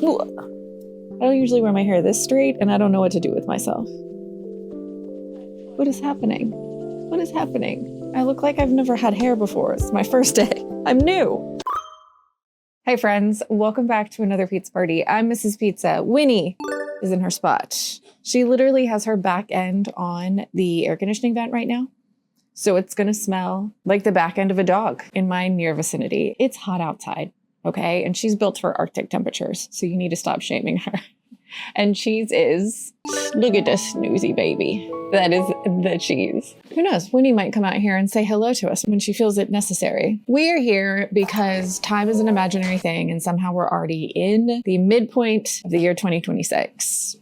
Ooh. I don't usually wear my hair this straight, and I don't know what to do with myself. What is happening? What is happening? I look like I've never had hair before. It's my first day. I'm new. Hey friends, welcome back to another pizza party. I'm Mrs. Pizza. Winnie is in her spot. She literally has her back end on the air conditioning vent right now. So it's gonna smell like the back end of a dog in my near vicinity. It's hot outside, okay? And she's built for Arctic temperatures, so you need to stop shaming her. And cheese is, look at this snoozy baby. That is the cheese. Who knows? Winnie might come out here and say hello to us when she feels it necessary. We're here because time is an imaginary thing, and somehow we're already in the midpoint of the year 2026.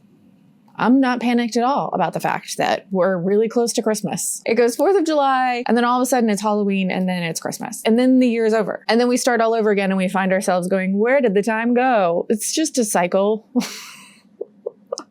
I'm not panicked at all about the fact that we're really close to Christmas. It goes 4th of July, and then all of a sudden it's Halloween, and then it's Christmas. And then the year is over. And then we start all over again, and we find ourselves going, where did the time go? It's just a cycle.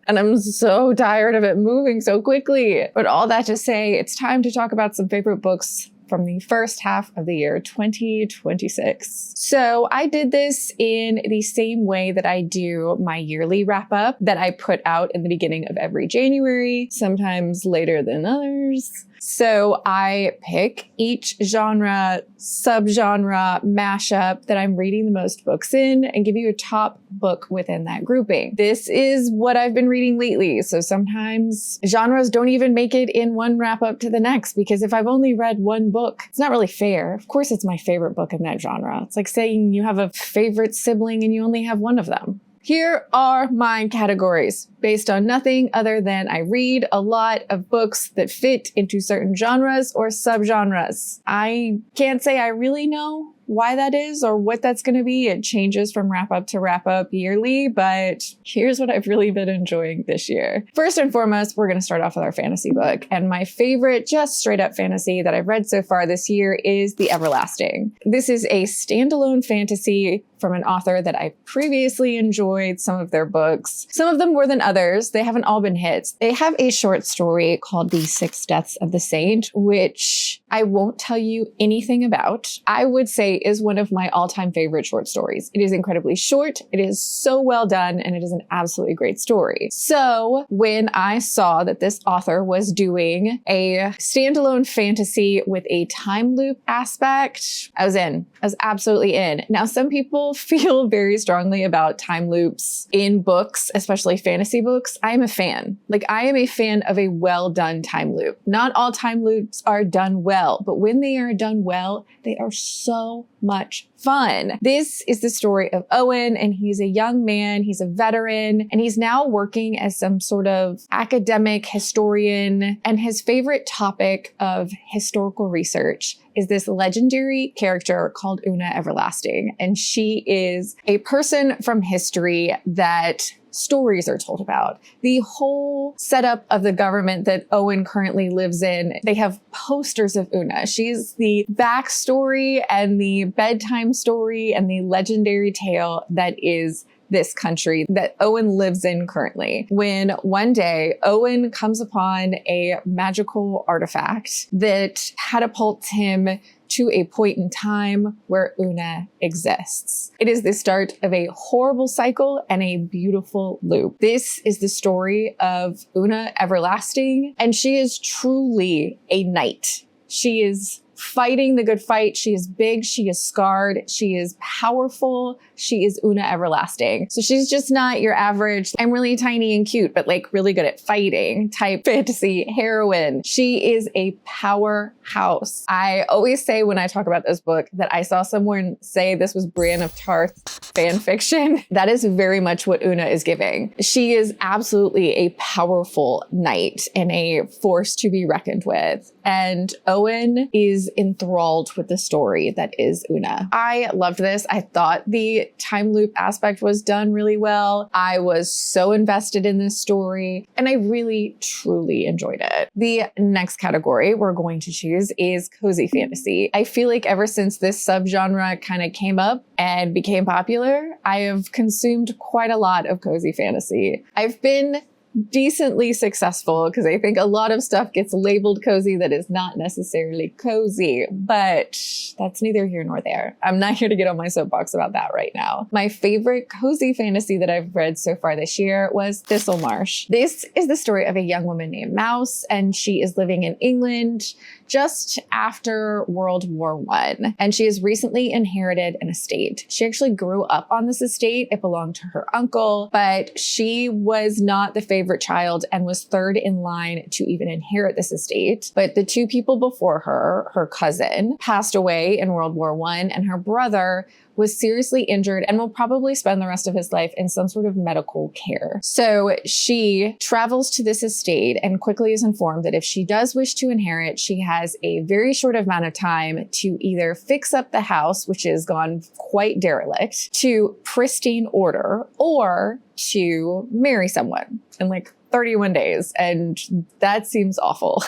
And I'm so tired of it moving so quickly. But all that to say, it's time to talk about some favorite books from the first half of the year 2026. So I did this in the same way that I do my yearly wrap up that I put out in the beginning of every January, sometimes later than others. So I pick each genre, subgenre, mashup that I'm reading the most books in and give you a top book within that grouping. This is what I've been reading lately. So sometimes genres don't even make it in one wrap up to the next, because if I've only read one book, it's not really fair. Of course, it's my favorite book in that genre. It's like saying you have a favorite sibling and you only have one of them. Here are my categories based on nothing other than I read a lot of books that fit into certain genres or subgenres. I can't say I really know why that is or what that's going to be. It changes from wrap up to wrap up yearly, but here's what I've really been enjoying this year. First and foremost, we're going to start off with our fantasy book. And my favorite, just straight up fantasy that I've read so far this year is The Everlasting. This is a standalone fantasy from an author that I previously enjoyed some of their books. Some of them more than others. They haven't all been hits. They have a short story called The Six Deaths of the Saint, which I won't tell you anything about. I would say is one of my all-time favorite short stories. It is incredibly short. It is so well done, and it is an absolutely great story. So when I saw that this author was doing a standalone fantasy with a time loop aspect, I was in. I was absolutely in. Now, some people feel very strongly about time loops in books, especially fantasy books. I am a fan. I am a fan of a well-done time loop. Not all time loops are done well, but when they are done well, they are so much fun. This is the story of Owen, and he's a young man, he's a veteran, and he's now working as some sort of academic historian, and his favorite topic of historical research is this legendary character called Una Everlasting, and she is a person from history that stories are told about. The whole setup of the government that Owen currently lives in, they have posters of Una. She's the backstory and the bedtime story and the legendary tale that is this country that Owen lives in currently. When one day Owen comes upon a magical artifact that catapults him to a point in time where Una exists. It is the start of a horrible cycle and a beautiful loop. This is the story of Una Everlasting, and she is truly a knight. She is fighting the good fight. She is big. She is scarred. She is powerful. She is Una Everlasting. So she's just not your average, I'm really tiny and cute, but really good at fighting type fantasy heroine. She is a powerhouse. I always say when I talk about this book that I saw someone say this was Brienne of Tarth fan fiction. That is very much what Una is giving. She is absolutely a powerful knight and a force to be reckoned with. And Owen is enthralled with the story that is Una. I loved this. I thought the time loop aspect was done really well. I was so invested in this story, and I really, truly enjoyed it. The next category we're going to choose is cozy fantasy. I feel like ever since this subgenre kind of came up and became popular, I have consumed quite a lot of cozy fantasy. I've been decently successful because I think a lot of stuff gets labeled cozy that is not necessarily cozy, but that's neither here nor there. I'm not here to get on my soapbox about that right now. My favorite cozy fantasy that I've read so far this year was Thistlemarsh. This is the story of a young woman named Mouse, and she is living in England just after World War I, and she has recently inherited an estate. She actually grew up on this estate. It belonged to her uncle, but she was not the favorite child and was third in line to even inherit this estate. But the two people before her, her cousin, passed away in World War I, and her brother was seriously injured and will probably spend the rest of his life in some sort of medical care. So she travels to this estate and quickly is informed that if she does wish to inherit, she has a very short amount of time to either fix up the house, which has gone quite derelict, to pristine order, or to marry someone in like 31 days. And that seems awful.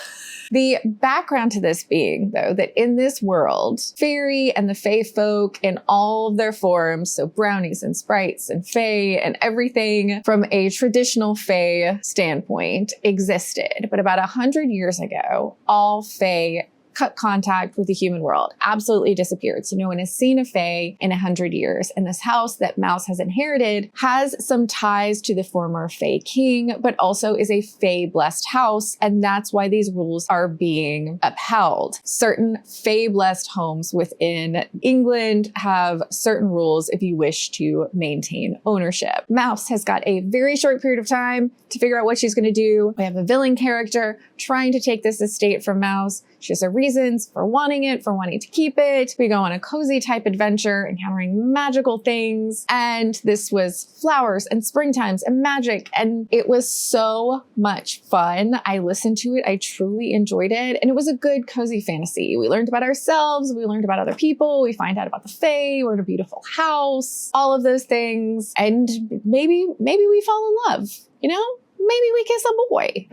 The background to this being, though, that in this world, fairy and the fae folk in all of their forms, so brownies and sprites and fae and everything from a traditional fae standpoint existed. But about 100 years ago, all fae cut contact with the human world, absolutely disappeared. So no one has seen a fae in 100 years. And this house that Mouse has inherited has some ties to the former fae king, but also is a fae blessed house. And that's why these rules are being upheld. Certain fae blessed homes within England have certain rules if you wish to maintain ownership. Mouse has got a very short period of time to figure out what she's going to do. We have a villain character trying to take this estate from Mouse. She has her reasons for wanting it, for wanting to keep it. We go on a cozy type adventure, encountering magical things. And this was flowers and springtimes and magic. And it was so much fun. I listened to it. I truly enjoyed it. And it was a good cozy fantasy. We learned about ourselves. We learned about other people. We find out about the fae. We're in a beautiful house. All of those things. And maybe we fall in love, you know? Maybe we kiss a boy.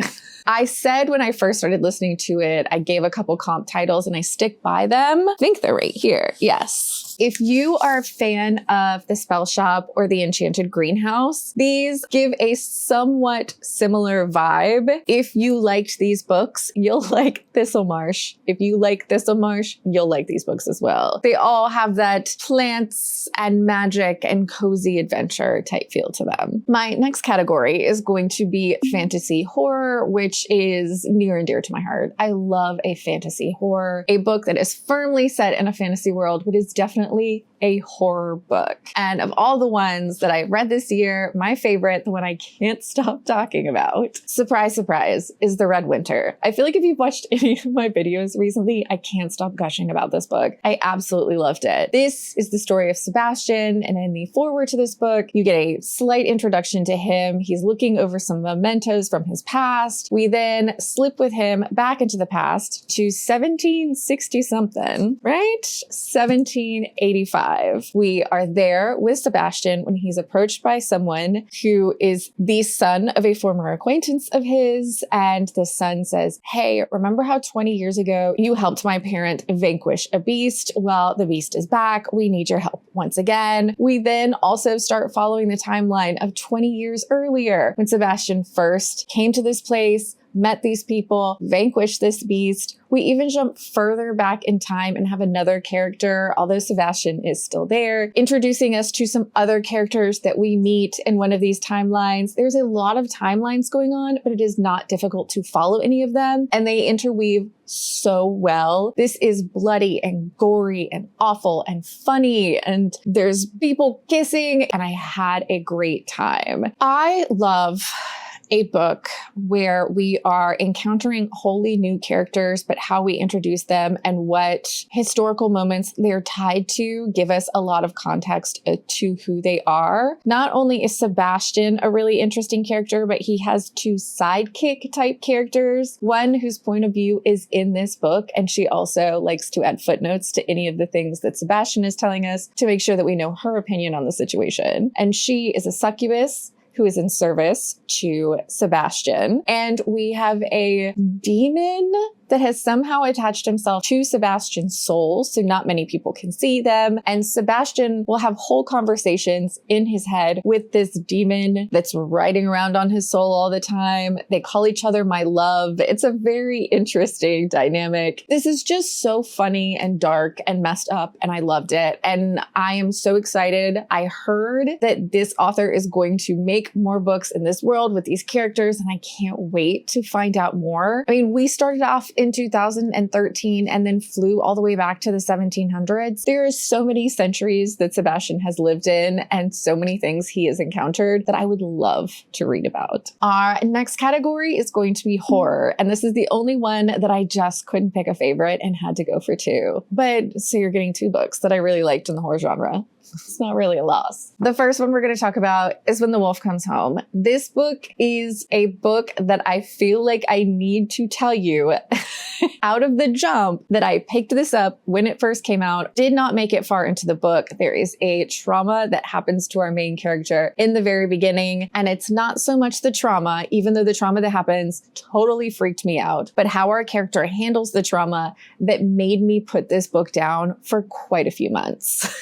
I said when I first started listening to it, I gave a couple comp titles and I stick by them. I think they're right here. Yes. If you are a fan of the Spellshop or the Enchanted Greenhouse, these give a somewhat similar vibe. If you liked these books, you'll like Thistlemarsh. If you like Thistlemarsh, you'll like these books as well. They all have that plants and magic and cozy adventure type feel to them. My next category is going to be fantasy horror, which is near and dear to my heart. I love a fantasy horror, a book that is firmly set in a fantasy world, but is definitely a horror book. And of all the ones that I read this year, my favorite, the one I can't stop talking about, surprise, surprise, is The Red Winter. I feel like if you've watched any of my videos recently, I can't stop gushing about this book. I absolutely loved it. This is the story of Sebastian, and in the foreword to this book, you get a slight introduction to him. He's looking over some mementos from his past. We then slip with him back into the past to 1760 something, right? 1785. We are there with Sebastian when he's approached by someone who is the son of a former acquaintance of his. And the son says, "Hey, remember how 20 years ago you helped my parent vanquish a beast? Well, the beast is back. We need your help once again." We then also start following the timeline of 20 years earlier when Sebastian first came to this place, met these people, vanquished this beast. We even jump further back in time and have another character, although Sebastian is still there, introducing us to some other characters that we meet in one of these timelines. There's a lot of timelines going on, but it is not difficult to follow any of them, and they interweave so well. This is bloody and gory and awful and funny, and there's people kissing, and I had a great time. I love a book where we are encountering wholly new characters, but how we introduce them and what historical moments they're tied to give us a lot of context to who they are. Not only is Sebastian a really interesting character, but he has two sidekick type characters. One whose point of view is in this book, and she also likes to add footnotes to any of the things that Sebastian is telling us to make sure that we know her opinion on the situation. And she is a succubus who is in service to Sebastian. And we have a demon that has somehow attached himself to Sebastian's soul, so not many people can see them. And Sebastian will have whole conversations in his head with this demon that's riding around on his soul all the time. They call each other my love. It's a very interesting dynamic. This is just so funny and dark and messed up, and I loved it. And I am so excited. I heard that this author is going to make more books in this world with these characters, and I can't wait to find out more. I mean, we started off in 2013 and then flew all the way back to the 1700s. There are so many centuries that Sebastian has lived in and so many things he has encountered that I would love to read about. Our next category is going to be horror, and this is the only one that I just couldn't pick a favorite and had to go for two. But so you're getting two books that I really liked in the horror genre. It's not really a loss. The first one we're going to talk about is When the Wolf Comes Home. This book is a book that I feel like I need to tell you out of the jump that I picked this up when it first came out, did not make it far into the book. There is a trauma that happens to our main character in the very beginning, and it's not so much the trauma, even though the trauma that happens totally freaked me out, but how our character handles the trauma that made me put this book down for quite a few months.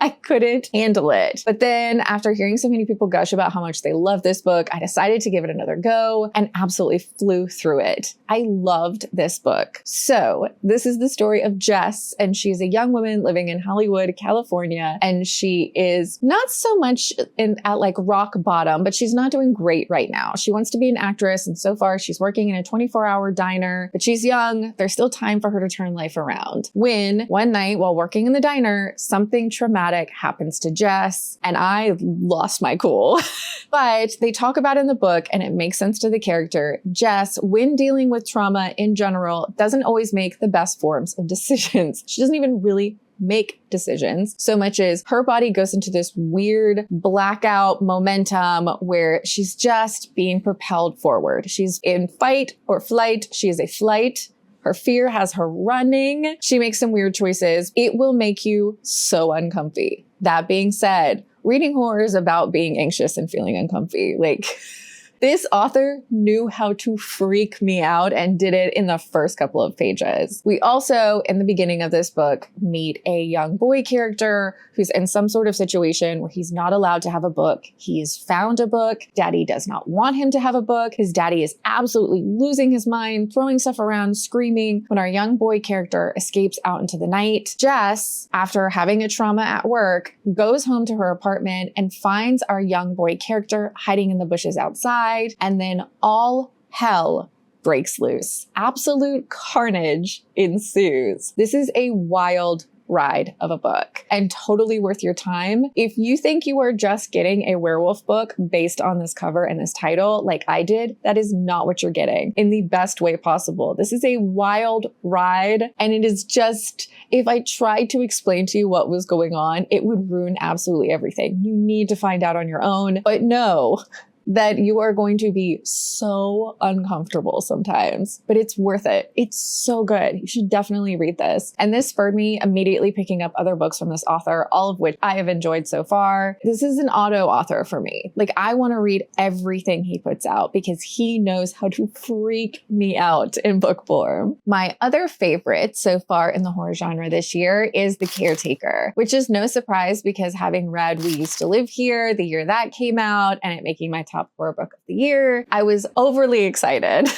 I couldn't handle it. But then after hearing so many people gush about how much they love this book, I decided to give it another go and absolutely flew through it. I loved this book. So this is the story of Jess, and she's a young woman living in Hollywood, California, and she is not so much at like rock bottom, but she's not doing great right now. She wants to be an actress, and so far she's working in a 24-hour diner, but she's young. There's still time for her to turn life around. When one night while working in the diner, something traumatic happens to Jess, and I lost my cool. But they talk about in the book, and it makes sense to the character. Jess, when dealing with trauma in general, doesn't always make the best forms of decisions. She doesn't even really make decisions so much as her body goes into this weird blackout momentum where she's just being propelled forward. She's in fight or flight. She is a flight. Her fear has her running. She makes some weird choices. It will make you so uncomfy. That being said, reading horror is about being anxious and feeling uncomfy. Like, this author knew how to freak me out and did it in the first couple of pages. We also, in the beginning of this book, meet a young boy character who's in some sort of situation where he's not allowed to have a book. He's found a book. Daddy does not want him to have a book. His daddy is absolutely losing his mind, throwing stuff around, screaming when our young boy character escapes out into the night. Jess, after having a trauma at work, goes home to her apartment and finds our young boy character hiding in the bushes outside. And then all hell breaks loose. Absolute carnage ensues. This is a wild ride of a book and totally worth your time. If you think you are just getting a werewolf book based on this cover and this title, like I did, that is not what you're getting in the best way possible. This is a wild ride, and it is just, if I tried to explain to you what was going on, it would ruin absolutely everything. You need to find out on your own, but know that you are going to be so uncomfortable sometimes, but it's worth it. It's so good. You should definitely read this. And this spurred me immediately picking up other books from this author, all of which I have enjoyed so far. This is an auto author for me. Like, I want to read everything he puts out because he knows how to freak me out in book form. My other favorite so far in the horror genre this year is The Caretaker, which is no surprise because having read We Used to Live Here the year that came out and it making my top horror book of the year, I was overly excited.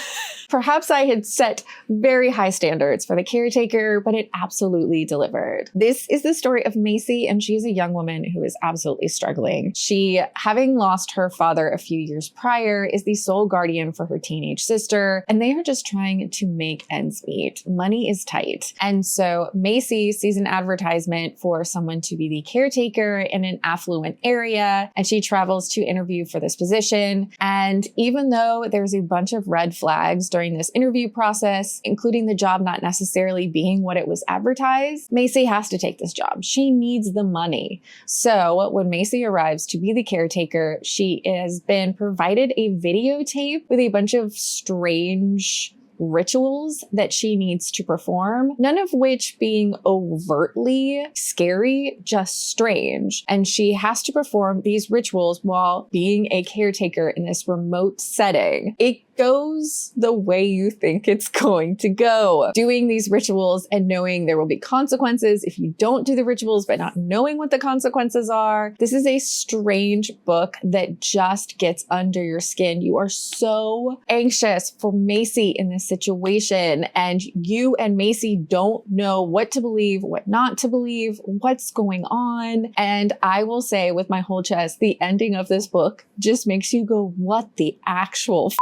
Perhaps I had set very high standards for The Caretaker, but it absolutely delivered. This is the story of Macy, and she is a young woman who is absolutely struggling. She, having lost her father a few years prior, is the sole guardian for her teenage sister, and they are just trying to make ends meet. Money is tight. And so Macy sees an advertisement for someone to be the caretaker in an affluent area, and she travels to interview for this position. And even though there's a bunch of red flags during this interview process, including the job not necessarily being what it was advertised, Macy has to take this job. She needs the money. So when Macy arrives to be the caretaker, she has been provided a videotape with a bunch of strange rituals that she needs to perform, none of which being overtly scary, just strange. And she has to perform these rituals while being a caretaker in this remote setting. It goes the way you think it's going to go. Doing these rituals and knowing there will be consequences if you don't do the rituals, but not knowing what the consequences are. This is a strange book that just gets under your skin. You are so anxious for Macy in this situation, and you and Macy don't know what to believe, what not to believe, what's going on. And I will say with my whole chest, the ending of this book just makes you go, what the actual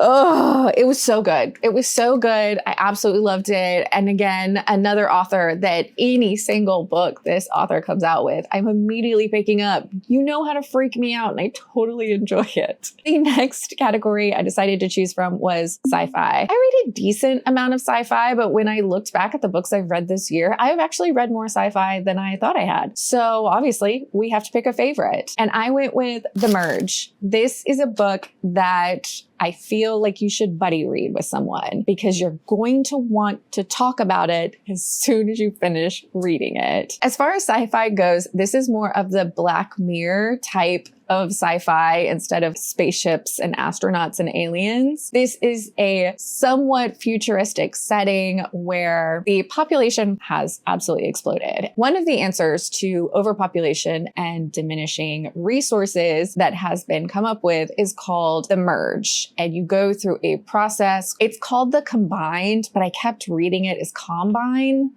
Oh, it was so good. It was so good. I absolutely loved it. And again, another author that any single book this author comes out with, I'm immediately picking up. You know how to freak me out, and I totally enjoy it. The next category I decided to choose from was sci-fi. I read a decent amount of sci-fi, but when I looked back at the books I've read this year, I've actually read more sci-fi than I thought I had. So obviously, we have to pick a favorite. And I went with The Merge. This is a book that I feel like you should buddy read with someone because you're going to want to talk about it as soon as you finish reading it. As far as sci-fi goes, this is more of the Black Mirror type of sci-fi instead of spaceships and astronauts and aliens. This is a somewhat futuristic setting where the population has absolutely exploded. One of the answers to overpopulation and diminishing resources that has been come up with is called the merge. And you go through a process. It's called the combined, but I kept reading it as combine.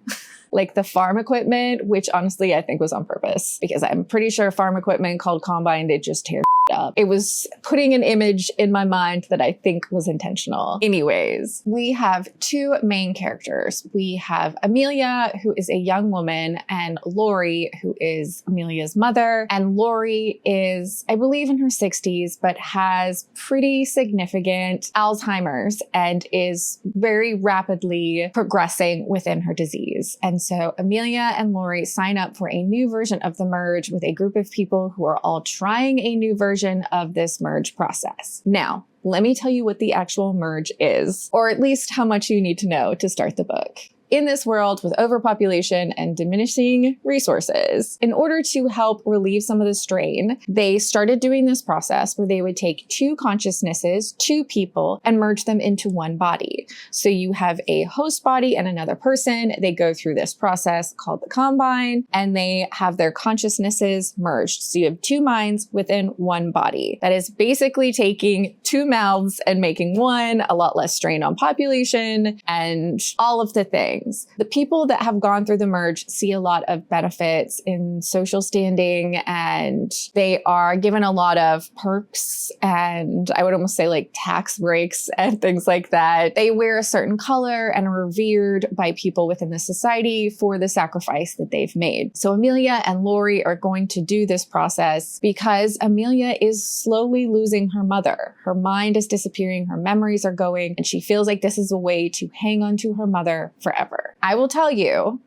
Like the farm equipment, which honestly I think was on purpose because I'm pretty sure farm equipment called combine, they just tear up. It was putting an image in my mind that I think was intentional. Anyways, we have two main characters. We have Amelia, who is a young woman, and Lori, who is Amelia's mother. And Lori is, I believe, in her 60s, but has pretty significant Alzheimer's and is very rapidly progressing within her disease. And so Amelia and Lori sign up for a new version of the merge with a group of people who are all trying a new version of this merge process. Now, let me tell you what the actual merge is, or at least how much you need to know to start the book. In this world with overpopulation and diminishing resources, in order to help relieve some of the strain, they started doing this process where they would take two consciousnesses, two people, and merge them into one body. So you have a host body and another person. They go through this process called the combine, and they have their consciousnesses merged. So you have two minds within one body. That is basically taking two mouths and making one, a lot less strain on population, and all of the things. The people that have gone through the merge see a lot of benefits in social standing, and they are given a lot of perks and I would almost say like tax breaks and things like that. They wear a certain color and are revered by people within the society for the sacrifice that they've made. So Amelia and Lori are going to do this process because Amelia is slowly losing her mother. Her mind is disappearing, her memories are going, and she feels like this is a way to hang on to her mother forever. I will tell you,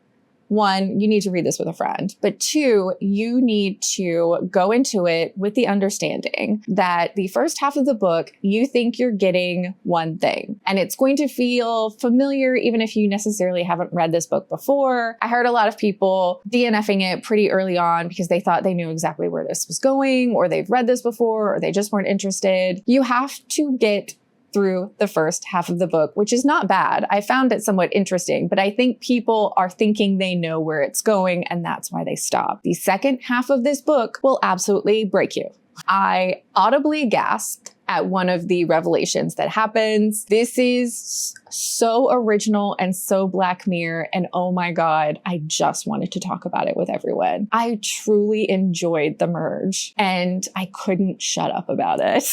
one, you need to read this with a friend, but two, you need to go into it with the understanding that the first half of the book, you think you're getting one thing, and it's going to feel familiar even if you necessarily haven't read this book before. I heard a lot of people DNFing it pretty early on because they thought they knew exactly where this was going, or they've read this before, or they just weren't interested. You have to get through the first half of the book, which is not bad. I found it somewhat interesting, but I think people are thinking they know where it's going, and that's why they stop. The second half of this book will absolutely break you. I audibly gasped at one of the revelations that happens. This is so original and so Black Mirror, and oh my God, I just wanted to talk about it with everyone. I truly enjoyed the merge, and I couldn't shut up about it.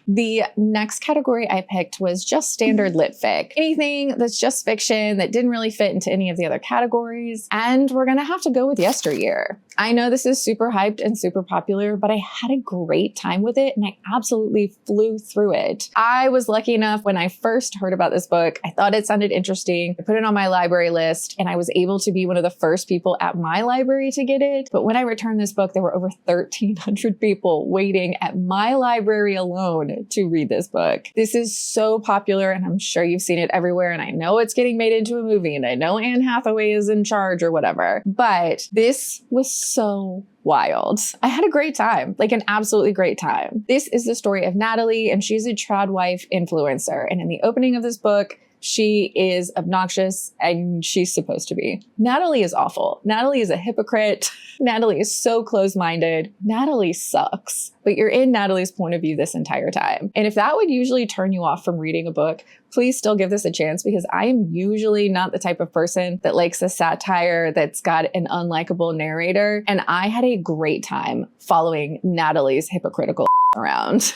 The next category I picked was just standard lit fic. Anything that's just fiction that didn't really fit into any of the other categories, and we're gonna have to go with Yesteryear. I know this is super hyped and super popular, but I had a great time with it, and I absolutely flew through it. I was lucky enough when I first heard about this book, I thought it sounded interesting. I put it on my library list, and I was able to be one of the first people at my library to get it. But when I returned this book, there were over 1,300 people waiting at my library alone to read this book. This is so popular, and I'm sure you've seen it everywhere, and I know it's getting made into a movie, and I know Anne Hathaway is in charge or whatever. But this was so wild. I had a great time, like an absolutely great time. This is the story of Natalie, and she's a trad wife influencer. And in the opening of this book, she is obnoxious, and she's supposed to be. Natalie is awful. Natalie is a hypocrite. Natalie is so close-minded. Natalie sucks. But you're in Natalie's point of view this entire time. And if that would usually turn you off from reading a book, please still give this a chance, because I am usually not the type of person that likes a satire that's got an unlikable narrator. And I had a great time following Natalie's hypocritical around.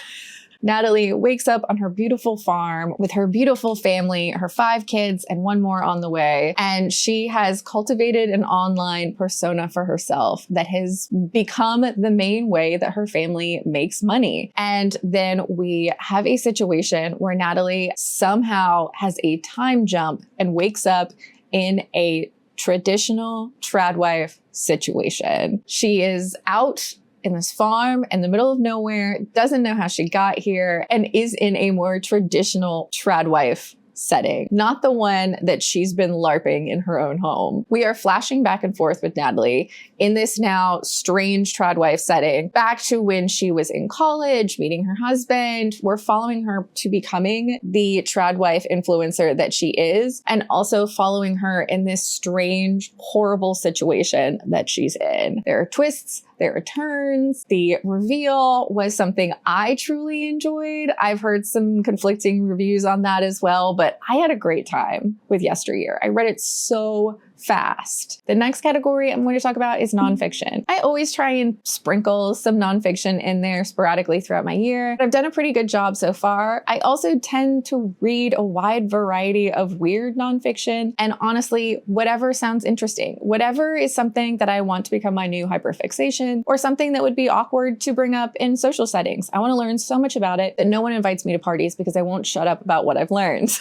Natalie wakes up on her beautiful farm with her beautiful family, her 5 kids, and 1 more on the way. And she has cultivated an online persona for herself that has become the main way that her family makes money. And then we have a situation where Natalie somehow has a time jump and wakes up in a traditional tradwife situation. She is out in this farm in the middle of nowhere, doesn't know how she got here, and is in a more traditional tradwife setting, not the one that she's been LARPing in her own home. We are flashing back and forth with Natalie in this now strange tradwife setting, back to when she was in college, meeting her husband. We're following her to becoming the tradwife influencer that she is, and also following her in this strange, horrible situation that she's in. There are twists, there are turns. The reveal was something I truly enjoyed. I've heard some conflicting reviews on that as well, but I had a great time with Yesteryear. I read it so fast. The next category I'm going to talk about is nonfiction. I always try and sprinkle some nonfiction in there sporadically throughout my year. I've done a pretty good job so far. I also tend to read a wide variety of weird nonfiction, and honestly, whatever sounds interesting, whatever is something that I want to become my new hyperfixation, or something that would be awkward to bring up in social settings. I want to learn so much about it that no one invites me to parties because I won't shut up about what I've learned.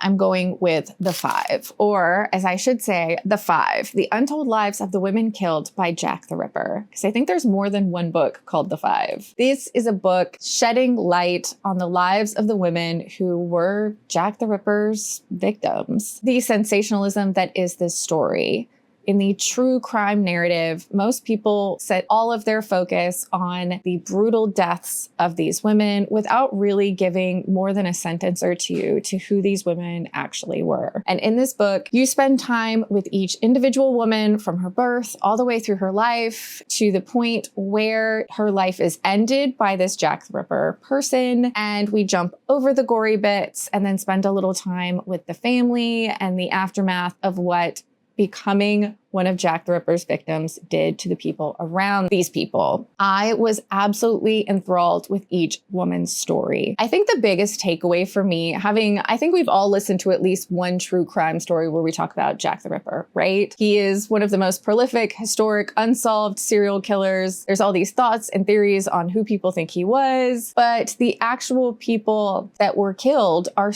I'm going with The Five, or as I should say, The Five, The Untold Lives of the Women Killed by Jack the Ripper, because I think there's more than one book called The Five. This is a book shedding light on the lives of the women who were Jack the Ripper's victims. The sensationalism that is this story. In the true crime narrative, most people set all of their focus on the brutal deaths of these women without really giving more than a sentence or two to who these women actually were. And in this book, you spend time with each individual woman from her birth all the way through her life to the point where her life is ended by this Jack the Ripper person. And we jump over the gory bits and then spend a little time with the family and the aftermath of what becoming one of Jack the Ripper's victims did to the people around these people. I was absolutely enthralled with each woman's story. I think the biggest takeaway for me, I think we've all listened to at least one true crime story where we talk about Jack the Ripper, right? He is one of the most prolific, historic, unsolved serial killers. There's all these thoughts and theories on who people think he was, but the actual people that were killed are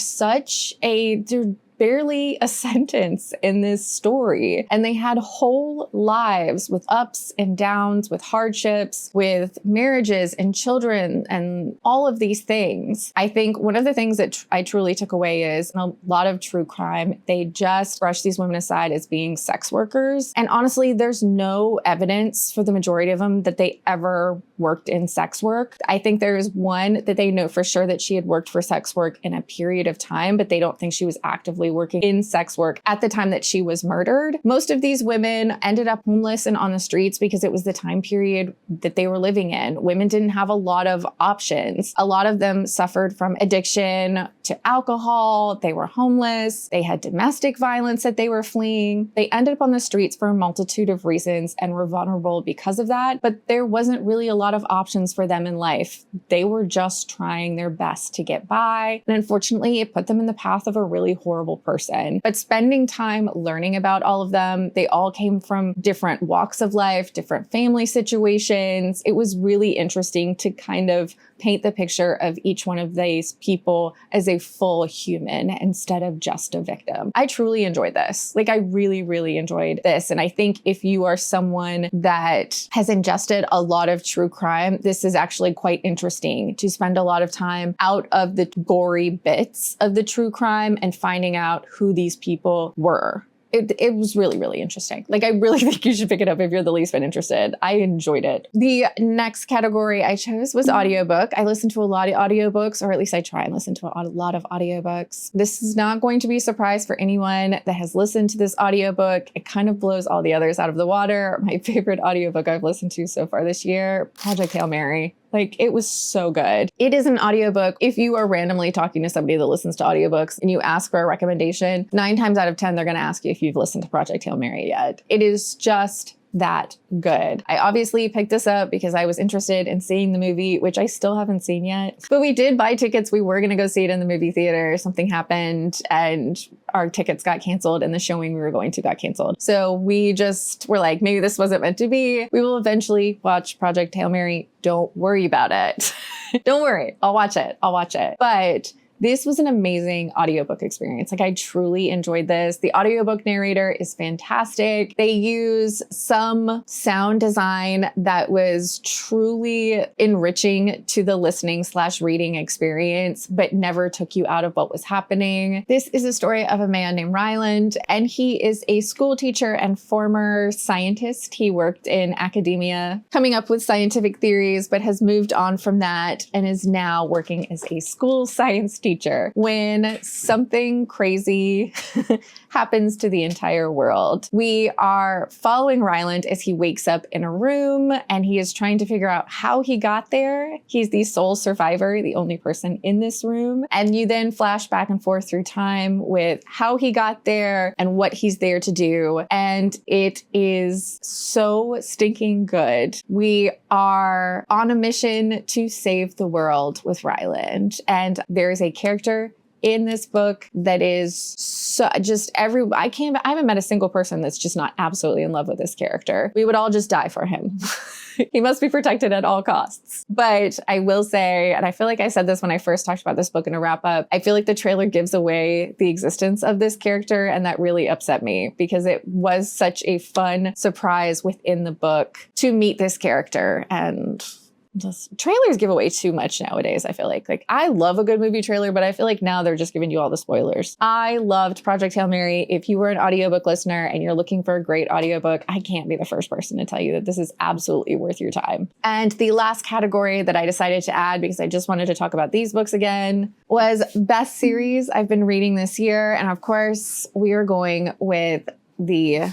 they're barely a sentence in this story. And they had whole lives with ups and downs, with hardships, with marriages and children and all of these things. I think one of the things that I truly took away is in a lot of true crime, they just brush these women aside as being sex workers. And honestly, there's no evidence for the majority of them that they ever worked in sex work. I think there is one that they know for sure that she had worked for sex work in a period of time, but they don't think she was actively working in sex work at the time that she was murdered. Most of these women ended up homeless and on the streets because it was the time period that they were living in. Women didn't have a lot of options. A lot of them suffered from addiction to alcohol. They were homeless. They had domestic violence that they were fleeing. They ended up on the streets for a multitude of reasons and were vulnerable because of that. But there wasn't really a lot of options for them in life. They were just trying their best to get by. And unfortunately, it put them in the path of a really horrible person. But spending time learning about all of them, they all came from different walks of life, different family situations. It was really interesting to kind of paint the picture of each one of these people as a full human instead of just a victim. I truly enjoyed this. I really, really enjoyed this. And I think if you are someone that has ingested a lot of true crime, this is actually quite interesting to spend a lot of time out of the gory bits of the true crime and finding out who these people were It was really, really interesting. Like, I really think you should pick it up if you're the least bit interested. I enjoyed it. The next category I chose was audiobook. I listen to a lot of audiobooks, or at least I try and listen to a lot of audiobooks. This is not going to be a surprise for anyone that has listened to this audiobook. It kind of blows all the others out of the water. My favorite audiobook I've listened to so far this year, Project Hail Mary. Like, it was so good. It is an audiobook. If you are randomly talking to somebody that listens to audiobooks and you ask for a recommendation, 9 times out of 10, they're going to ask you if you've listened to Project Hail Mary yet. It is just that good. I obviously picked this up because I was interested in seeing the movie, which I still haven't seen yet. But we did buy tickets. We were going to go see it in the movie theater. Something happened and our tickets got canceled and the showing we were going to got canceled. So we just were like, maybe this wasn't meant to be. We will eventually watch Project Hail Mary. Don't worry about it. Don't worry. I'll watch it. But this was an amazing audiobook experience. Like, I truly enjoyed this. The audiobook narrator is fantastic. They use some sound design that was truly enriching to the listening/reading experience, but never took you out of what was happening. This is a story of a man named Ryland, and he is a school teacher and former scientist. He worked in academia, coming up with scientific theories, but has moved on from that and is now working as a school science teacher when something crazy happens to the entire world. We are following Ryland as he wakes up in a room and he is trying to figure out how he got there. He's the sole survivor, the only person in this room. And you then flash back and forth through time with how he got there and what he's there to do. And it is so stinking good. We are on a mission to save the world with Ryland. And there is a character in this book that is so just I haven't met a single person that's just not absolutely in love with this character. We would all just die for him. He must be protected at all costs. But I will say, and I feel like I said this when I first talked about this book in a wrap up, I feel like the trailer gives away the existence of this character, and that really upset me because it was such a fun surprise within the book to meet this character. And just trailers give away too much nowadays, I feel like. Like, I love a good movie trailer, but I feel like now they're just giving you all the spoilers. I loved Project Hail Mary. If you were an audiobook listener and you're looking for a great audiobook, I can't be the first person to tell you that this is absolutely worth your time. And the last category that I decided to add, because I just wanted to talk about these books again, was best series I've been reading this year. And of course, we are going with the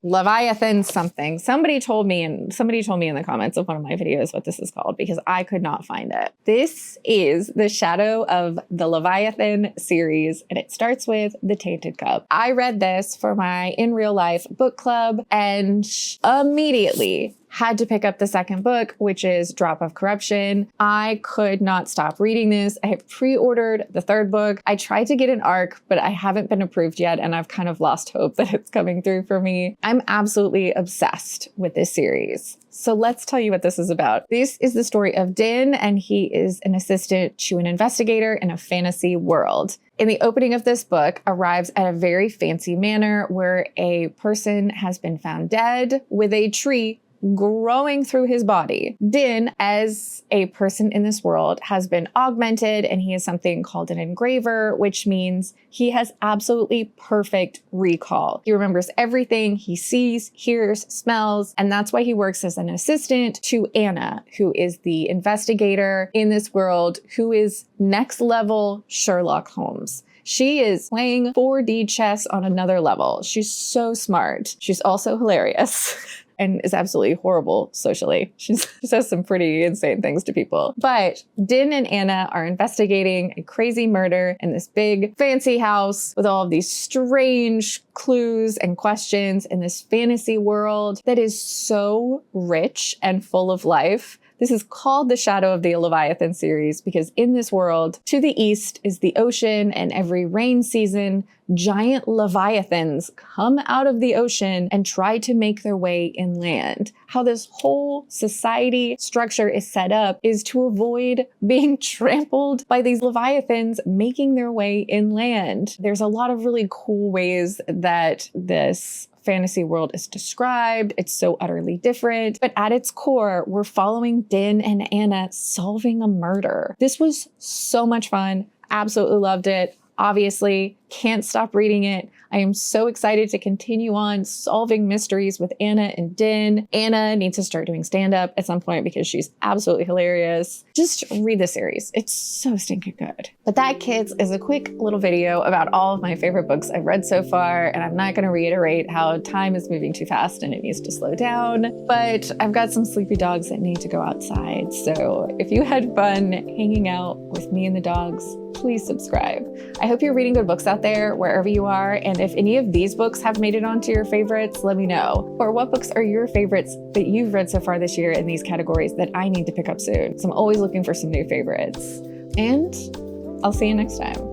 Leviathan something. Somebody told me in the comments of one of my videos what this is called because I could not find it. This is the Shadow of the Leviathan series, and it starts with The Tainted Cup. I read this for my in real life book club and immediately had to pick up the second book, which is Drop of Corruption. I could not stop reading this. I have pre-ordered the third book. I tried to get an ARC, but I haven't been approved yet, and I've kind of lost hope that it's coming through for me. I'm absolutely obsessed with this series. So let's tell you what this is about. This is the story of Din, and he is an assistant to an investigator in a fantasy world. In the opening of this book, arrives at a very fancy manor where a person has been found dead with a tree growing through his body. Din, as a person in this world, has been augmented, and he is something called an engraver, which means he has absolutely perfect recall. He remembers everything he sees, hears, smells, and that's why he works as an assistant to Anna, who is the investigator in this world, who is next level Sherlock Holmes. She is playing 4D chess on another level. She's so smart. She's also hilarious. And is absolutely horrible socially. She says some pretty insane things to people. But Din and Anna are investigating a crazy murder in this big fancy house with all of these strange clues and questions in this fantasy world that is so rich and full of life. This is called the Shadow of the Leviathan series because in this world, to the east is the ocean, and every rain season, giant leviathans come out of the ocean and try to make their way inland. How this whole society structure is set up is to avoid being trampled by these leviathans making their way inland. There's a lot of really cool ways that this fantasy world is described. It's so utterly different, but at its core, we're following Din and Anna solving a murder. This was so much fun. Absolutely loved it. Obviously, Can't stop reading it. I am so excited to continue on solving mysteries with Anna and Din. Anna needs to start doing stand-up at some point because she's absolutely hilarious. Just read the series. It's so stinking good. But that, kids, is a quick little video about all of my favorite books I've read so far, and I'm not going to reiterate how time is moving too fast and it needs to slow down, but I've got some sleepy dogs that need to go outside. So if you had fun hanging out with me and the dogs, please subscribe. I hope you're reading good books out there wherever you are, and if any of these books have made it onto your favorites, let me know. Or what books are your favorites that you've read so far this year in these categories that I need to pick up soon? So I'm always looking for some new favorites. And I'll see you next time.